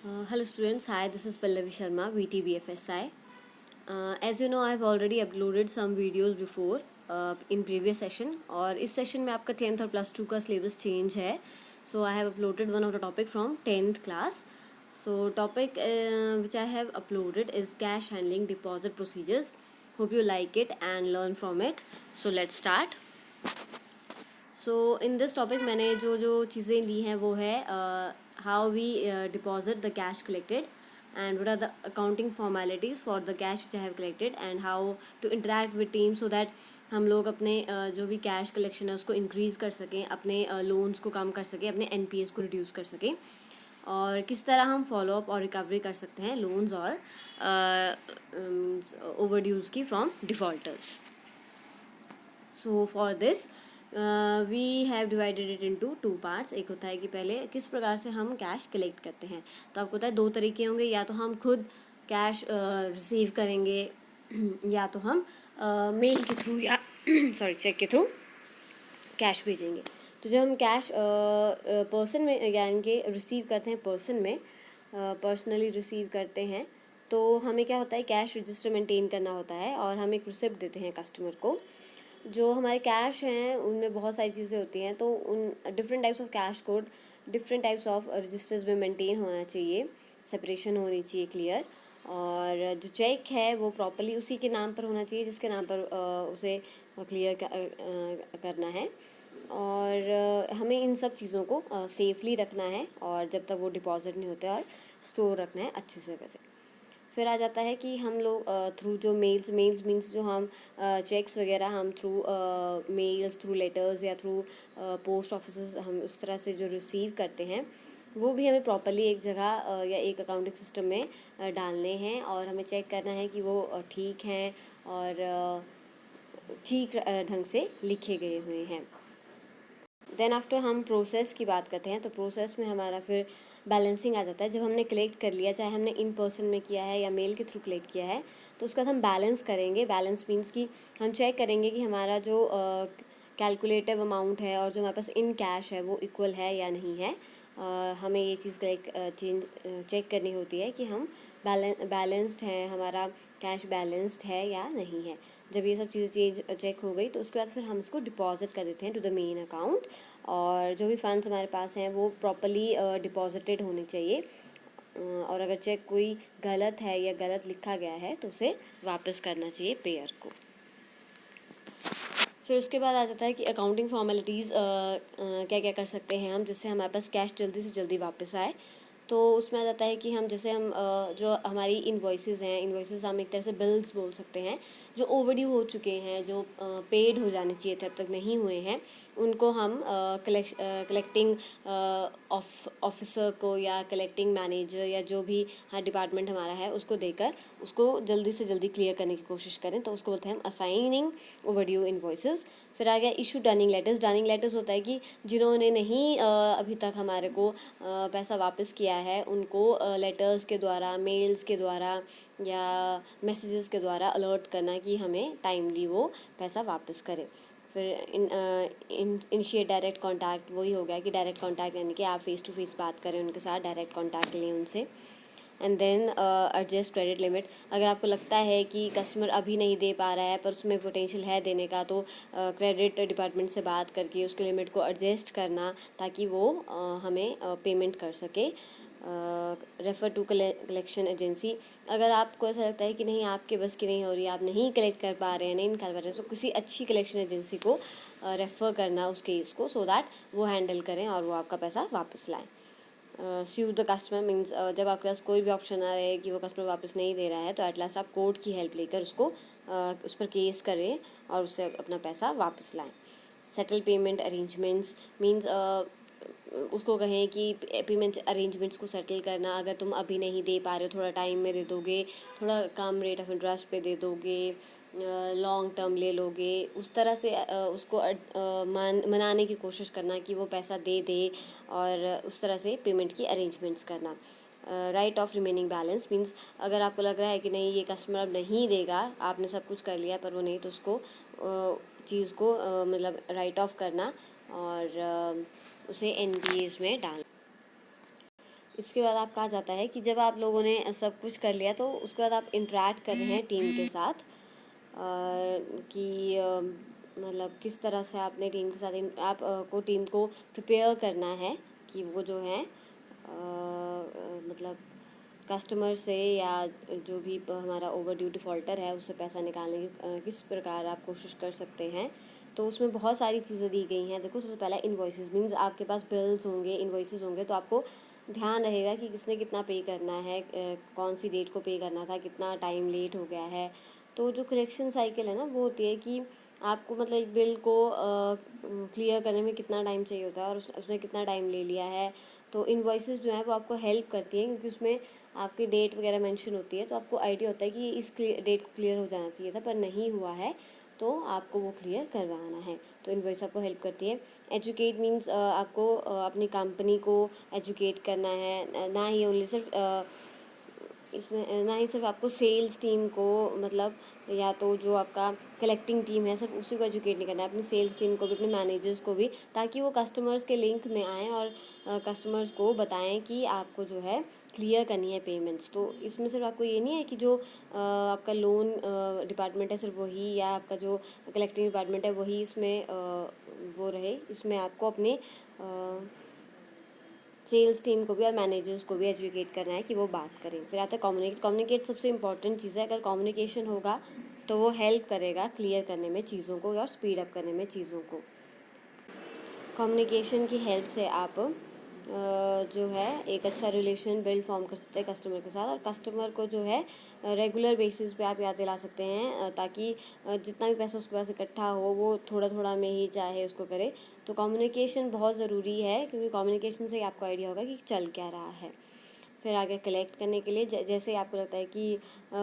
Hello students, hi, this is Pallavi Sharma, VTBFSI. As you know, I have already uploaded some videos before in previous session और इस session में आपका 10th और plus 2 का syllabus change है. So I have uploaded one of the topic from 10th class. So topic which I have uploaded is cash handling deposit procedures. Hope you like it and learn from it. So let's start. So in this topic मैंने जो जो चीज़ें ली हैं वो है how we deposit the cash collected and what are the accounting formalities for the cash which I have collected and how to interact with team so that हम लोग अपने जो भी कैश कलेक्शन है उसको इंक्रीज़ कर सकें, अपने लोन्स को कम कर सकें, अपने एनपीएस को रिड्यूस कर सकें और किस तरह हम फॉलोअप और रिकवरी कर सकते हैं लोन्स और ओवरड्यूज़ की from defaulters. So for this we have divided it into 2 parts. एक होता है कि पहले किस प्रकार से हम कैश कलेक्ट करते हैं. तो आपको पता है 2 तरीके होंगे, या तो हम खुद कैश रिसीव करेंगे या तो हम मेल के थ्रू या चेक के थ्रू कैश भेजेंगे. तो जब हम कैश पर्सन में यानी कि रिसीव करते हैं पर्सन में पर्सनली रिसीव करते हैं तो हमें क्या होता है, कैश रजिस्टर मेंटेन करना होता है और हम एक रिसिप्ट देते हैं कस्टमर को. जो हमारे कैश हैं उनमें बहुत सारी चीज़ें होती हैं, तो उन different types of cash code different types of registers में मेंटेन होना चाहिए, सेपरेशन होनी चाहिए क्लियर. और जो चेक है वो प्रॉपर्ली उसी के नाम पर होना चाहिए जिसके नाम पर उसे क्लियर करना है. और हमें इन सब चीज़ों को सेफली रखना है और जब तक वो डिपॉजिट नहीं होते और स्टोर रखना है अच्छे से वैसे. फिर आ जाता है कि हम लोग थ्रू जो मेल्स मीन्स जो हम चेक्स वगैरह हम थ्रू मेल्स, थ्रू लेटर्स या थ्रू पोस्ट ऑफिस हम उस तरह से जो रिसीव करते हैं वो भी हमें प्रॉपर्ली एक जगह या एक अकाउंटिंग सिस्टम में डालने हैं और हमें चेक करना है कि वो ठीक हैं और ठीक ढंग से लिखे गए हुए हैं. देन आफ्टर हम प्रोसेस की बात करते हैं तो प्रोसेस में हमारा फिर बैलेंसिंग आ जाता है. जब हमने कलेक्ट कर लिया, चाहे हमने इन पर्सन में किया है या मेल के थ्रू कलेक्ट किया है, तो उसका हम बैलेंस करेंगे. बैलेंस मीन्स कि हम चेक करेंगे कि हमारा जो कैलकुलेटिव अमाउंट है और जो हमारे पास इन कैश है वो इक्वल है या नहीं है. हमें ये चीज़ चेक करनी होती है कि हम बैलेंस्ड है, हमारा कैश बैलेंस्ड है या नहीं है. जब ये सब चीज़ें चेक हो गई तो उसके बाद फिर हम इसको डिपॉजिट कर देते हैं टू द मेन अकाउंट. और जो भी फंड्स हमारे पास हैं वो प्रॉपर्ली डिपॉजिटेड होने चाहिए. और अगर चेक कोई गलत है या गलत लिखा गया है तो उसे वापस करना चाहिए पेयर को. फिर उसके बाद आ जाता है कि अकाउंटिंग फॉर्मेलिटीज़ क्या क्या कर सकते हैं हम जिससे हमारे पास कैश जल्दी से जल्दी वापस आए. तो उसमें आ जाता है कि हम जैसे हम जो हमारी इन्वॉइसेस हैं, इन्वॉइसेस हम एक तरह से बिल्स बोल सकते हैं जो ओवरड्यू हो चुके हैं, जो पेड हो जाने चाहिए थे अब तक नहीं हुए हैं, उनको हम कलेक्टिंग ऑफिसर को या कलेक्टिंग मैनेजर या जो भी डिपार्टमेंट हमारा है उसको देकर उसको जल्दी से जल्दी क्लियर करने की कोशिश करें. तो उसको बोलते हैं हम असाइनिंग ओवरड्यू इन्वॉइसेस. फिर आ गया issue Dunning letters. Dunning letters होता है कि जिन्होंने नहीं अभी तक हमारे को पैसा वापस किया है उनको लेटर्स के द्वारा, मेल्स के द्वारा या मैसेजेस के द्वारा अलर्ट करना कि हमें टाइमली वो पैसा वापस करें. फिर इनिशिएट डायरेक्ट कांटेक्ट वही हो गया कि डायरेक्ट कांटेक्ट यानी कि आप फेस टू फेस बात करें उनके साथ, डायरेक्ट कांटेक्ट लें उनसे. And then adjust credit limit. अगर आपको लगता है कि कस्टमर अभी नहीं दे पा रहा है पर उसमें पोटेंशियल है देने का तो क्रेडिट डिपार्टमेंट से बात करके उसके लिमिट को एडजस्ट करना ताकि वो हमें पेमेंट कर सके. Refer to collection agency. अगर आपको ऐसा लगता है कि नहीं आपके बस की नहीं हो रही, आप नहीं कलेक्ट कर पा रहे हैं, नहीं निकाल पा रहे हैं, तो किसी अच्छी कलेक्शन एजेंसी को रेफ़र करना उस केस को सो दैट वो हैंडल करें और वो आपका पैसा वापस लाएं. स्यू द कस्टमर मीन्स जब आपके पास कोई भी ऑप्शन आ रहा है कि वो कस्टमर वापस नहीं दे रहा है तो एट लास्ट आप कोर्ट की हेल्प लेकर उसको उस पर केस करें और उससे अपना पैसा वापस लाएं. सेटल पेमेंट अरेंजमेंट्स मीन्स उसको कहें कि पेमेंट अरेंजमेंट्स को सेटल करना. अगर तुम अभी नहीं दे पा रहे हो, थोड़ा टाइम में दे दोगे, थोड़ा कम रेट ऑफ इंटरेस्ट पे दे दोगे, लॉन्ग टर्म ले लोगे, उस तरह से उसको मनाने की कोशिश करना कि वो पैसा दे दे और उस तरह से पेमेंट की अरेंजमेंट्स करना. Right of remaining balance means अगर आपको लग रहा है कि नहीं ये कस्टमर अब नहीं देगा, आपने सब कुछ कर लिया पर वो नहीं, तो उसको चीज़ को मतलब राइट ऑफ करना और उसे एनपीएस में डालना. इसके बाद आपका आ जाता है कि जब आप लोगों ने सब कुछ कर लिया तो उसके बाद आप इंटरेक्ट कर रहे हैं टीम के साथ, कि मतलब किस तरह से आपने टीम के साथ आप को टीम को प्रिपेयर करना है कि वो जो है मतलब कस्टमर से या जो भी हमारा ओवर ड्यू डिफ़ॉल्टर है उससे पैसा निकालने की किस प्रकार आप कोशिश कर सकते हैं। तो उसमें बहुत सारी चीज़ें दी गई हैं। देखो, सबसे पहला इन्वॉइसेस मीन्स आपके पास बिल्स होंगे, इन्वॉइसेस होंगे, तो आपको ध्यान रहेगा कि किसने कितना पे करना है, कौन सी डेट को पे करना था, कितना टाइम लेट हो गया है। तो जो कलेक्शन साइकिल है ना, वो होती है कि आपको मतलब एक बिल को क्लियर करने में कितना टाइम चाहिए होता है और उसने कितना टाइम ले लिया है। तो इन्वॉइसेस जो है वो आपको हेल्प करती हैं, क्योंकि उसमें आपकी डेट वगैरह मेंशन होती है, तो आपको आइडिया होता है कि इस डेट को क्लियर हो जाना चाहिए था पर नहीं हुआ है, तो आपको वो क्लियर करवाना है। तो इन्वॉइस आपको हेल्प करती है। एजुकेट मीन्स आपको अपनी कंपनी को एजुकेट करना है, ना ही ओनली सिर्फ इसमें ना ही सिर्फ आपको सेल्स टीम को, मतलब या तो जो आपका कलेक्टिंग टीम है सिर्फ उसी को एजुकेट नहीं करना है, अपनी सेल्स टीम को भी, अपने मैनेजर्स को भी, ताकि वो कस्टमर्स के लिंक में आएँ और कस्टमर्स को बताएं कि आपको जो है क्लियर करनी है पेमेंट्स। तो इसमें सिर्फ आपको ये नहीं है कि जो आपका लोन डिपार्टमेंट है सिर्फ वही, या आपका जो कलेक्टिंग डिपार्टमेंट है वही इसमें वो रहे। इसमें आपको अपने सेल्स टीम को भी और मैनेजर्स को भी एजुकेट करना है कि वो बात करें। फिर आता है कम्युनिकेट। कम्युनिकेट सबसे इंपॉर्टेंट चीज़ है। अगर कम्युनिकेशन होगा तो वो हेल्प करेगा क्लियर करने में चीज़ों को और स्पीड अप करने में चीज़ों को। कम्युनिकेशन की हेल्प से आप जो है एक अच्छा रिलेशन बिल्ड फॉर्म कर सकते हैं कस्टमर के साथ, और कस्टमर को जो है रेगुलर बेसिस पे आप याद दिला सकते हैं, ताकि जितना भी पैसा उसके पास इकट्ठा हो वो थोड़ा थोड़ा में ही चाहे उसको करे। तो कम्युनिकेशन बहुत ज़रूरी है, क्योंकि कम्युनिकेशन से ही आपको आइडिया होगा कि चल क्या रहा है। फिर आगे कलेक्ट करने के लिए जैसे आपको लगता है कि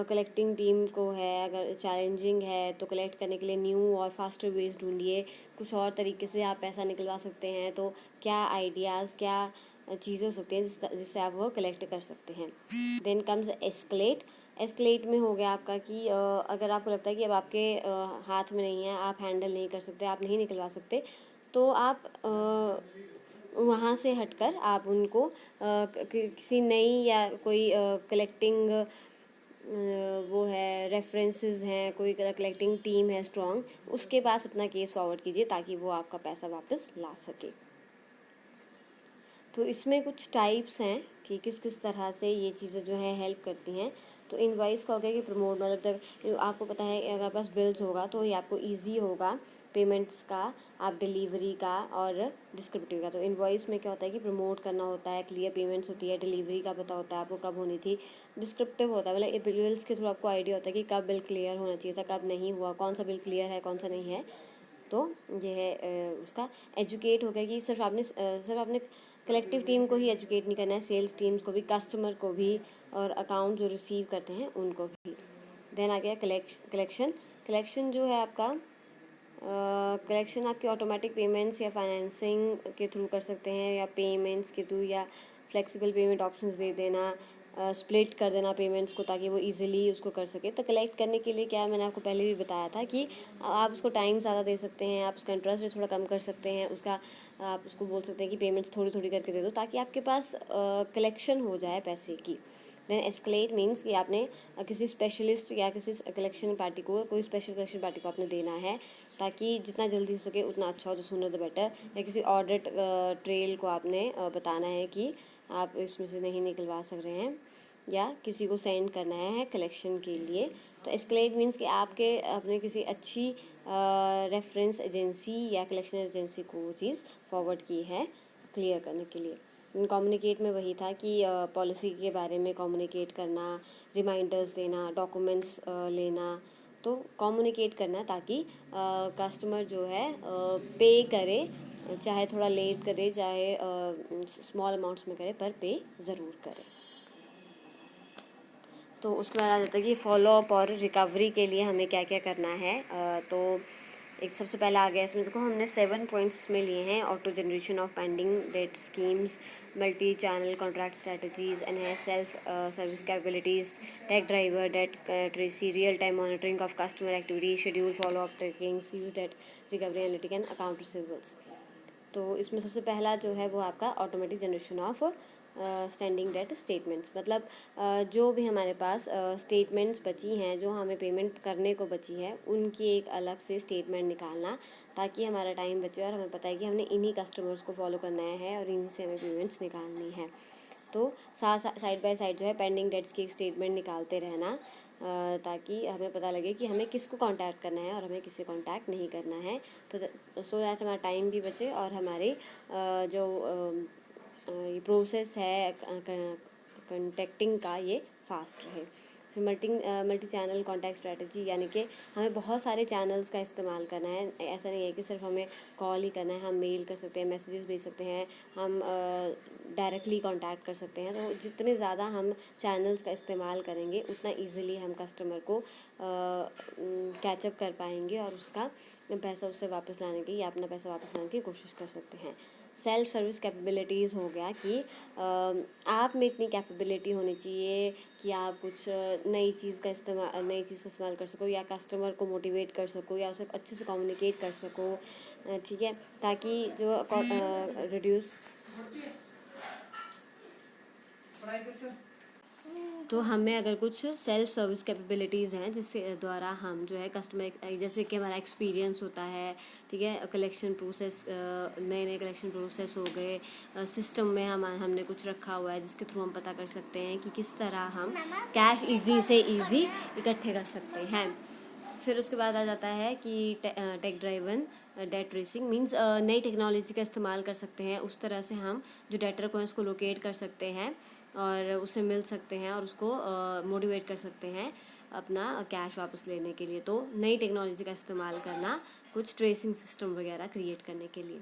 कलेक्टिंग टीम को है अगर चैलेंजिंग है, तो कलेक्ट करने के लिए न्यू और फास्टर वेज ढूंढिए। कुछ और तरीके से आप पैसा निकलवा सकते हैं। तो क्या आइडियाज़, क्या चीज़ें हो सकती हैं जिससे आप वो कलेक्ट कर सकते हैं। Then comes escalate. एस्केलेट में हो गया आपका कि अगर आपको लगता है कि अब आपके हाथ में नहीं है, आप हैंडल नहीं कर सकते, आप नहीं निकलवा सकते, तो आप वहाँ से हटकर आप उनको किसी नई या कोई कलेक्टिंग वो है रेफरेंसेस हैं, कोई कलेक्टिंग टीम है स्ट्रॉन्ग, उसके पास अपना केस फॉरवर्ड कीजिए ताकि वो आपका पैसा वापस ला सके। तो इसमें कुछ टाइप्स हैं कि किस किस तरह से ये चीज़ें जो है हेल्प करती हैं। तो इनवॉइस का हो गया कि प्रमोट, मतलब तक आपको पता है अगर आपके पास बिल्स होगा तो ये आपको इजी होगा पेमेंट्स का, आप डिलीवरी का और डिस्क्रिप्टिव का। तो इनवॉइस में क्या होता है कि प्रमोट करना होता है, क्लियर पेमेंट्स होती है, डिलीवरी का पता होता है आपको कब होनी थी, डिस्क्रिप्टिव होता है मतलब ये बिल्स के थ्रू आपको आइडिया होता है कि कब बिल क्लियर होना चाहिए था, कब नहीं हुआ, कौन सा बिल क्लियर है, कौन सा नहीं है। तो ये है उसका। एजुकेट हो गया कि सिर्फ आपने कलेक्टिव टीम को ही एजुकेट नहीं करना है, सेल्स टीम्स को भी, कस्टमर को भी, और अकाउंट जो रिसीव करते हैं उनको भी। देन आ गया कलेक्शन। कलेक्शन जो है आपका कलेक्शन आपकी ऑटोमेटिक पेमेंट्स या फाइनेंसिंग के थ्रू कर सकते हैं, या पेमेंट्स के थ्रू, या फ्लेक्सिबल पेमेंट ऑप्शंस दे देना, स्प्लिट कर देना पेमेंट्स को ताकि वो इजीली उसको कर सके। तो कलेक्ट करने के लिए क्या, मैंने आपको पहले भी बताया था कि आप उसको टाइम ज़्यादा दे सकते हैं, आप उसका इंटरेस्ट रेट थोड़ा कम कर सकते हैं, उसका आप उसको बोल सकते हैं कि पेमेंट्स थोड़ी थोड़ी करके दे दो ताकि आपके पास कलेक्शन हो जाए पैसे की। देन एस्केलेट मीन्स कि आपने किसी स्पेशलिस्ट या किसी कलेक्शन पार्टी को, कोई स्पेशल कलेक्शन पार्टी को आपने देना है ताकि जितना जल्दी हो सके उतना अच्छा हो, तो सूनर द बेटर। या किसी ऑडिट ट्रेल को आपने बताना है कि आप इसमें से नहीं निकलवा सक रहे हैं, या किसी को सेंड करना है कलेक्शन के लिए। तो एस्केलेट मीन्स कि आपके अपने किसी अच्छी रेफरेंस एजेंसी या कलेक्शन एजेंसी को वो चीज़ फॉरवर्ड की है क्लियर करने के लिए। कम्युनिकेट में वही था कि पॉलिसी के बारे में कम्युनिकेट करना, रिमाइंडर्स देना, डॉक्यूमेंट्स लेना। तो कम्युनिकेट करना ताकि कस्टमर जो है पे करे, चाहे थोड़ा लेट करे, चाहे स्मॉल अमाउंट्स में करे, पर पे ज़रूर करे। तो उसके बाद आ जाता है कि फॉलोअप और रिकवरी के लिए हमें क्या क्या करना है। तो एक सबसे पहला आ गया इसमें, देखो हमने 7 पॉइंट्स इसमें लिए हैं। Auto generation of pending debt schemes, multi channel contract strategies, enhance self service capabilities, tech driver, debt tracing, real time monitoring of customer activity, schedule follow up tracking, use debt recovery analytic and account receivables. तो इसमें सबसे पहला जो है वो आपका automatic generation of standing debt statements, मतलब जो भी हमारे पास स्टेटमेंट्स बची हैं, जो हमें पेमेंट करने को बची है, उनकी एक अलग से स्टेटमेंट निकालना, ताकि हमारा टाइम बचे और हमें पता है कि हमने इन्हीं कस्टमर्स को फॉलो करना है और इन्हीं से हमें पेमेंट्स निकालनी है। तो साइड बाय साइड जो है पेंडिंग डेट्स की एक स्टेटमेंट निकालते रहना, ताकि हमें पता लगे कि हमें किसको कांटेक्ट करना है और हमें किससे कांटेक्ट नहीं करना है, तो सो दैट हमारा टाइम भी बचे और हमारे जो ये प्रोसेस है कॉन्टेक्टिंग का ये फास्ट रहे। फिर मल्टी चैनल कॉन्टैक्ट स्ट्रेटजी, यानी कि हमें बहुत सारे चैनल्स का इस्तेमाल करना है। ऐसा नहीं है कि सिर्फ हमें कॉल ही करना है, हम मेल कर सकते हैं, मैसेजेस भेज सकते हैं, हम डायरेक्टली कांटेक्ट कर सकते हैं। तो जितने ज़्यादा हम चैनल्स का इस्तेमाल करेंगे उतना इजीली हम कस्टमर को कैचअप कर पाएंगे और उसका पैसा उससे वापस लाने की या अपना पैसा वापस लाने की कोशिश कर सकते हैं। सेल्फ सर्विस कैपेबिलिटीज़ हो गया कि आप में इतनी कैपेबिलिटी होनी चाहिए कि आप कुछ नई चीज़ का इस्तेमाल कर सको, या कस्टमर को मोटिवेट कर सको, या उसे अच्छे से कम्युनिकेट कर सको, ठीक है, ताकि जो रिड्यूस तो हमें अगर कुछ सेल्फ सर्विस कैपेबिलिटीज़ हैं जिसके द्वारा हम जो है कस्टमर, जैसे कि हमारा एक्सपीरियंस होता है, ठीक है, कलेक्शन प्रोसेस, नए नए कलेक्शन प्रोसेस हो गए, सिस्टम में हमने कुछ रखा हुआ है जिसके थ्रू हम पता कर सकते हैं कि किस तरह हम कैश इजी से इजी इकट्ठे कर सकते हैं। फिर उसके बाद आ जाता है कि tech driven debt tracing, means नई टेक्नोलॉजी का इस्तेमाल कर सकते हैं, उस तरह से हम जो डेटर को है उसको लोकेट कर सकते हैं और उससे मिल सकते हैं और उसको मोटिवेट कर सकते हैं अपना कैश वापस लेने के लिए। तो नई टेक्नोलॉजी का इस्तेमाल करना कुछ ट्रेसिंग सिस्टम वगैरह क्रिएट करने के लिए।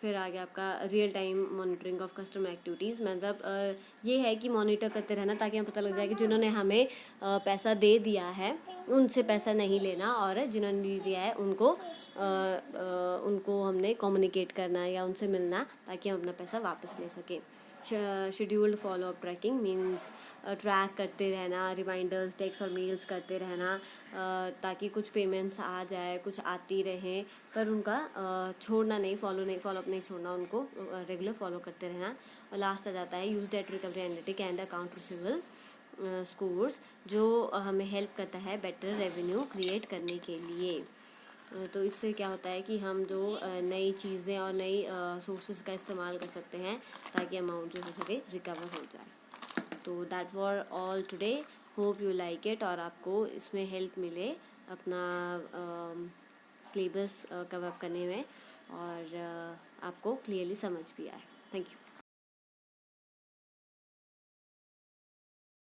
फिर आ गया आपका real time monitoring of customer activities, मतलब ये है कि मॉनिटर करते रहना ताकि हमें पता लग जाए कि जिन्होंने हमें पैसा दे दिया है उनसे पैसा नहीं लेना, और जिन्होंने नहीं दिया है उनको हमने कम्युनिकेट करना या उनसे मिलना ताकि हम अपना पैसा वापस ले सकें। Scheduled follow up tracking means track करते रहना, रिमाइंडर्स, टेक्स्ट और मेल्स करते रहना, ताकि कुछ पेमेंट्स आ जाए, कुछ आती रहें, पर उनका छोड़ना नहीं, फॉलोअप नहीं छोड़ना, उनको रेगुलर फॉलो करते रहना। और लास्ट आ जाता है use debt recovery analytic and account receivable scores, जो हमें हेल्प करता है बेटर रेवेन्यू क्रिएट करने के लिए। तो इससे क्या होता है कि हम जो नई चीज़ें और नई सोर्सेज का इस्तेमाल कर सकते हैं ताकि अमाउंट जो हो सके रिकवर हो जाए। तो that for all today, hope you like it और आपको इसमें हेल्प मिले अपना सिलेबस कवर करने में और आपको क्लियरली समझ भी आए। Thank you.